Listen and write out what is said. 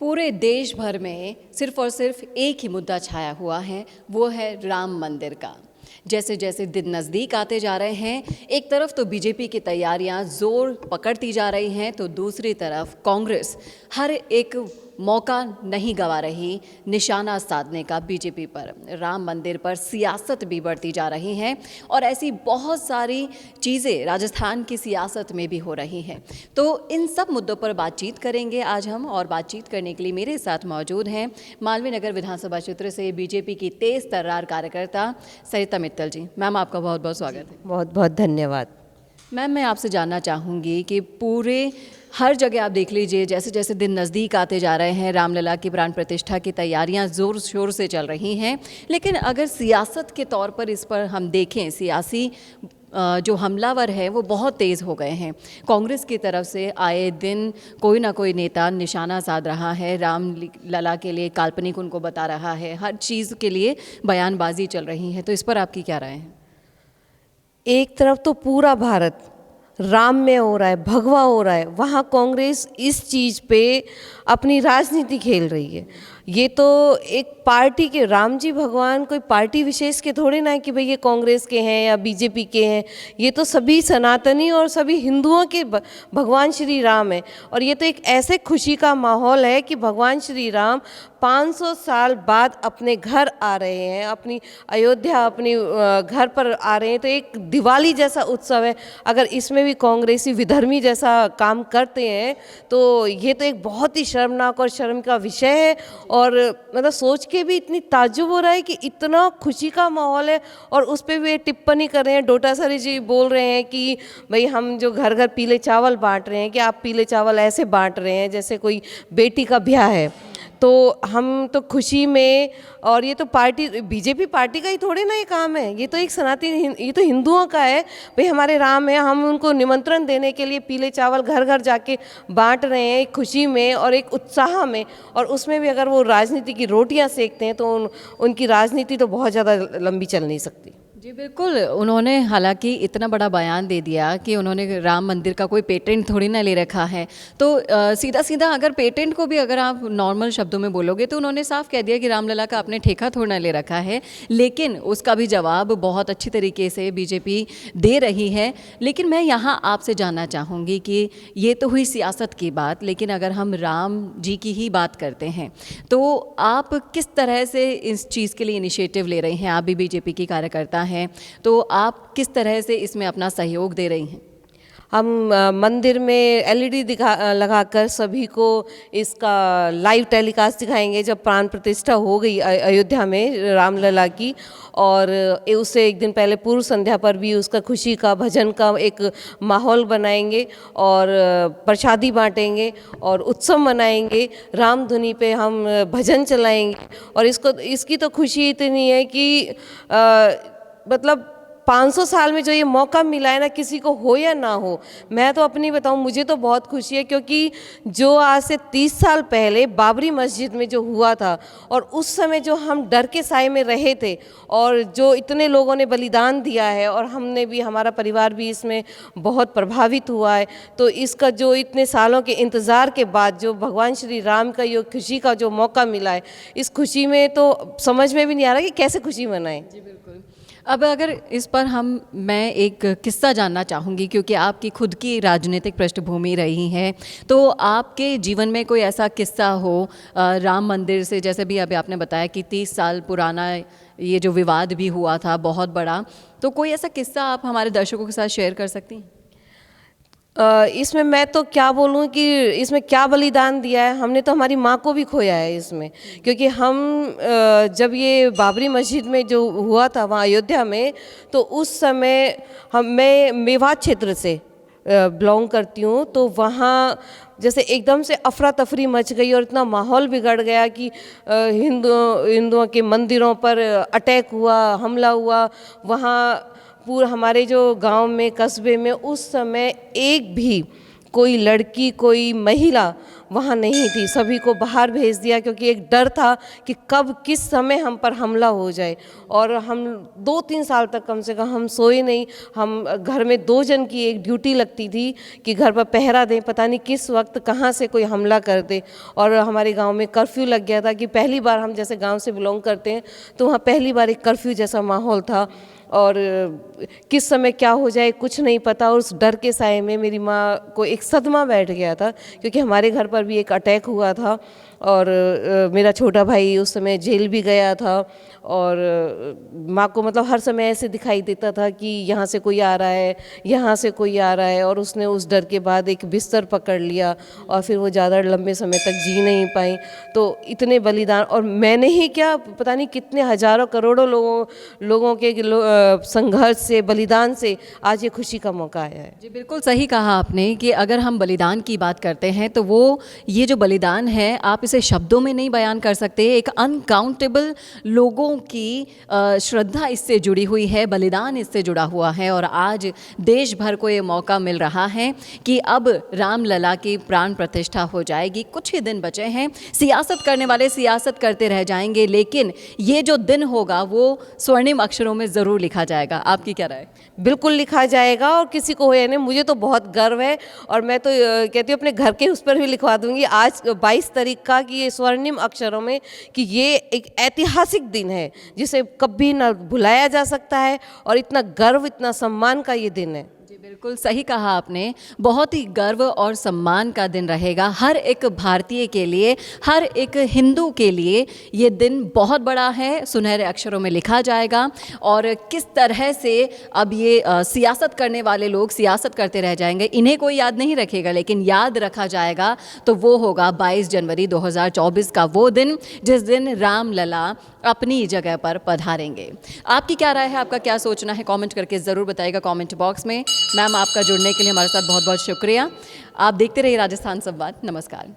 पूरे देश भर में सिर्फ और सिर्फ एक ही मुद्दा छाया हुआ है, वो है राम मंदिर का। जैसे जैसे दिन नज़दीक आते जा रहे हैं, एक तरफ तो बीजेपी की तैयारियां जोर पकड़ती जा रही हैं, तो दूसरी तरफ कांग्रेस हर एक मौका नहीं गंवा रही निशाना साधने का बीजेपी पर। राम मंदिर पर सियासत भी बढ़ती जा रही है और ऐसी बहुत सारी चीज़ें राजस्थान की सियासत में भी हो रही हैं। तो इन सब मुद्दों पर बातचीत करेंगे आज हम, और बातचीत करने के लिए मेरे साथ मौजूद हैं मालवीय नगर विधानसभा क्षेत्र से बीजेपी की तेज तर्रार कार्यकर्ता सरिता मित्तल जी। मैम, आपका बहुत बहुत स्वागत है। बहुत बहुत धन्यवाद। मैम, मैं आपसे जानना चाहूँगी कि पूरे हर जगह आप देख लीजिए, जैसे जैसे दिन नज़दीक आते जा रहे हैं, रामलला की प्राण प्रतिष्ठा की तैयारियां ज़ोर शोर से चल रही हैं, लेकिन अगर सियासत के तौर पर इस पर हम देखें, सियासी जो हमलावर है वो बहुत तेज़ हो गए हैं। कांग्रेस की तरफ से आए दिन कोई ना कोई नेता निशाना साध रहा है, राम लला के लिए काल्पनिक उनको बता रहा है, हर चीज़ के लिए बयानबाजी चल रही है। तो इस पर आपकी क्या राय है? एक तरफ तो पूरा भारत राम में हो रहा है, भगवा हो रहा है, वहाँ कांग्रेस इस चीज़ पे अपनी राजनीति खेल रही है। ये तो एक पार्टी के, राम जी भगवान कोई पार्टी विशेष के थोड़े ना है कि भाई ये कांग्रेस के हैं या बीजेपी के हैं। ये तो सभी सनातनी और सभी हिंदुओं के भगवान श्री राम है। और ये तो एक ऐसे खुशी का माहौल है कि भगवान श्री राम 500 साल बाद अपने घर आ रहे हैं, अपनी अयोध्या, अपनी घर पर आ रहे हैं। तो एक दिवाली जैसा उत्सव है। अगर इसमें भी कांग्रेसी विधर्मी जैसा काम करते हैं तो ये तो एक बहुत ही शर्मनाक और शर्म का विषय है। और मतलब सोच के भी इतनी ताज्जुब हो रहा है कि इतना खुशी का माहौल है और उस पर भी टिप्पणी कर रहे हैं। डोटासरी जी बोल रहे हैं कि भाई हम जो घर घर पीले चावल बांट रहे हैं, कि आप पीले चावल ऐसे बांट रहे हैं जैसे कोई बेटी का ब्याह है। तो हम तो खुशी में, और ये तो पार्टी, बीजेपी पार्टी का ही थोड़े ना ये काम है। ये तो एक सनातन, ये तो हिंदुओं का है। भाई हमारे राम है, हम उनको निमंत्रण देने के लिए पीले चावल घर घर जाके बांट रहे हैं एक खुशी में और एक उत्साह में। और उसमें भी अगर वो राजनीति की रोटियां सेकते हैं तो उनकी राजनीति तो बहुत ज़्यादा लंबी चल नहीं सकती। जी बिल्कुल, उन्होंने हालांकि इतना बड़ा बयान दे दिया कि उन्होंने राम मंदिर का कोई पेटेंट थोड़ी ना ले रखा है। तो सीधा सीधा अगर पेटेंट को भी अगर आप नॉर्मल शब्दों में बोलोगे तो उन्होंने साफ कह दिया कि रामलला का आपने ठेका थोड़ा ना ले रखा है। लेकिन उसका भी जवाब बहुत अच्छी तरीके से बीजेपी दे रही है। लेकिन मैं यहाँ आपसे जानना चाहूँगी कि ये तो हुई सियासत की बात, लेकिन अगर हम राम जी की ही बात करते हैं तो आप किस तरह से इस चीज़ के लिए इनिशिएटिव ले रही हैं? आप भी बीजेपी की कार्यकर्ता हैं, तो आप किस तरह से इसमें अपना सहयोग दे रही हैं? हम मंदिर में एलईडी लगाकर सभी को इसका लाइव टेलीकास्ट दिखाएंगे जब प्राण प्रतिष्ठा हो गई अयोध्या में रामलला की। और उससे एक दिन पहले पूर्व संध्या पर भी उसका खुशी का, भजन का एक माहौल बनाएंगे और प्रसादी बांटेंगे और उत्सव मनाएंगे। राम धुनी पे हम भजन चलाएंगे। और इसकी तो खुशी इतनी है कि मतलब 500 साल में जो ये मौका मिला है ना, किसी को हो या ना हो, मैं तो अपनी बताऊं, मुझे तो बहुत खुशी है। क्योंकि जो आज से 30 साल पहले बाबरी मस्जिद में जो हुआ था और उस समय जो हम डर के साए में रहे थे और जो इतने लोगों ने बलिदान दिया है और हमने भी, हमारा परिवार भी इसमें बहुत प्रभावित हुआ है। तो इसका जो इतने सालों के इंतज़ार के बाद जो भगवान श्री राम का ये खुशी का जो मौका मिला है, इस खुशी में तो समझ में भी नहीं आ रहा कि कैसे खुशी मनाएं। जी बिल्कुल। अब अगर इस पर मैं एक किस्सा जानना चाहूँगी, क्योंकि आपकी खुद की राजनीतिक पृष्ठभूमि रही है, तो आपके जीवन में कोई ऐसा किस्सा हो राम मंदिर से, जैसे भी अभी आपने बताया कि 30 साल पुराना ये जो विवाद भी हुआ था बहुत बड़ा, तो कोई ऐसा किस्सा आप हमारे दर्शकों के साथ शेयर कर सकती हैं? इसमें मैं तो क्या बोलूँ कि इसमें क्या बलिदान दिया है। हमने तो हमारी माँ को भी खोया है इसमें। क्योंकि हम जब ये बाबरी मस्जिद में जो हुआ था वहाँ अयोध्या में, तो उस समय मैं मेवात क्षेत्र से बिलोंग करती हूँ। तो वहाँ जैसे एकदम से अफरा तफरी मच गई और इतना माहौल बिगड़ गया कि हिंदुओं के मंदिरों पर अटैक हुआ, हमला हुआ। वहाँ पूरा हमारे जो गांव में, कस्बे में उस समय एक भी कोई लड़की कोई महिला वहाँ नहीं थी, सभी को बाहर भेज दिया क्योंकि एक डर था कि कब किस समय हम पर हमला हो जाए। और हम 2-3 साल तक कम से कम हम सोए नहीं। हम घर में 2 जन की एक ड्यूटी लगती थी कि घर पर पहरा दें, पता नहीं किस वक्त कहाँ से कोई हमला कर दे। और हमारे गांव में कर्फ्यू लग गया था कि पहली बार, हम जैसे गांव से बिलोंग करते हैं तो वहाँ पहली बार एक कर्फ्यू जैसा माहौल था और किस समय क्या हो जाए कुछ नहीं पता। और उस डर के साए में मेरी माँ को एक सदमा बैठ गया था क्योंकि हमारे घर पर भी एक अटैक हुआ था और मेरा छोटा भाई उस समय जेल भी गया था। और माँ को मतलब हर समय ऐसे दिखाई देता था कि यहाँ से कोई आ रहा है, यहाँ से कोई आ रहा है। और उसने उस डर के बाद एक बिस्तर पकड़ लिया और फिर वो ज़्यादा लंबे समय तक जी नहीं पाई। तो इतने बलिदान, और मैंने ही क्या, पता नहीं कितने हजारों करोड़ों लोगों के संघर्ष से, बलिदान से आज ये खुशी का मौका आया है। जी बिल्कुल सही कहा आपने कि अगर हम बलिदान की बात करते हैं तो वो ये जो बलिदान है आप इसे शब्दों में नहीं बयान कर सकते। एक अनकाउंटेबल लोगों की श्रद्धा इससे जुड़ी हुई है, बलिदान इससे जुड़ा हुआ है। और आज देश भर को ये मौका मिल रहा है कि अब रामलला की प्राण प्रतिष्ठा हो जाएगी। कुछ ही दिन बचे हैं, सियासत करने वाले सियासत करते रह जाएंगे, लेकिन ये जो दिन होगा वो स्वर्णिम अक्षरों में ज़रूर लिखा जाएगा। आपकी क्या राय? बिल्कुल लिखा जाएगा और किसी को है नहीं, मुझे तो बहुत गर्व है। और मैं तो कहती हूँ अपने घर के उस पर भी लिखवा दूंगी आज 22 तारीख का कि ये स्वर्णिम अक्षरों में कि ये एक ऐतिहासिक दिन है जिसे कभी न भुलाया जा सकता है और इतना गर्व, इतना सम्मान का ये दिन है। जी बिल्कुल सही कहा आपने, बहुत ही गर्व और सम्मान का दिन रहेगा हर एक भारतीय के लिए, हर एक हिंदू के लिए। ये दिन बहुत बड़ा है, सुनहरे अक्षरों में लिखा जाएगा। और किस तरह से अब ये सियासत करने वाले लोग सियासत करते रह जाएंगे, इन्हें कोई याद नहीं रखेगा, लेकिन याद रखा जाएगा तो वो होगा 22 जनवरी 2024 का वो दिन जिस दिन रामलला अपनी जगह पर पधारेंगे। आपकी क्या राय है, आपका क्या सोचना है, कमेंट करके ज़रूर बताइएगा कमेंट बॉक्स में। मैम आपका जुड़ने के लिए हमारे साथ बहुत बहुत शुक्रिया। आप देखते रहिए राजस्थान संवाद। नमस्कार।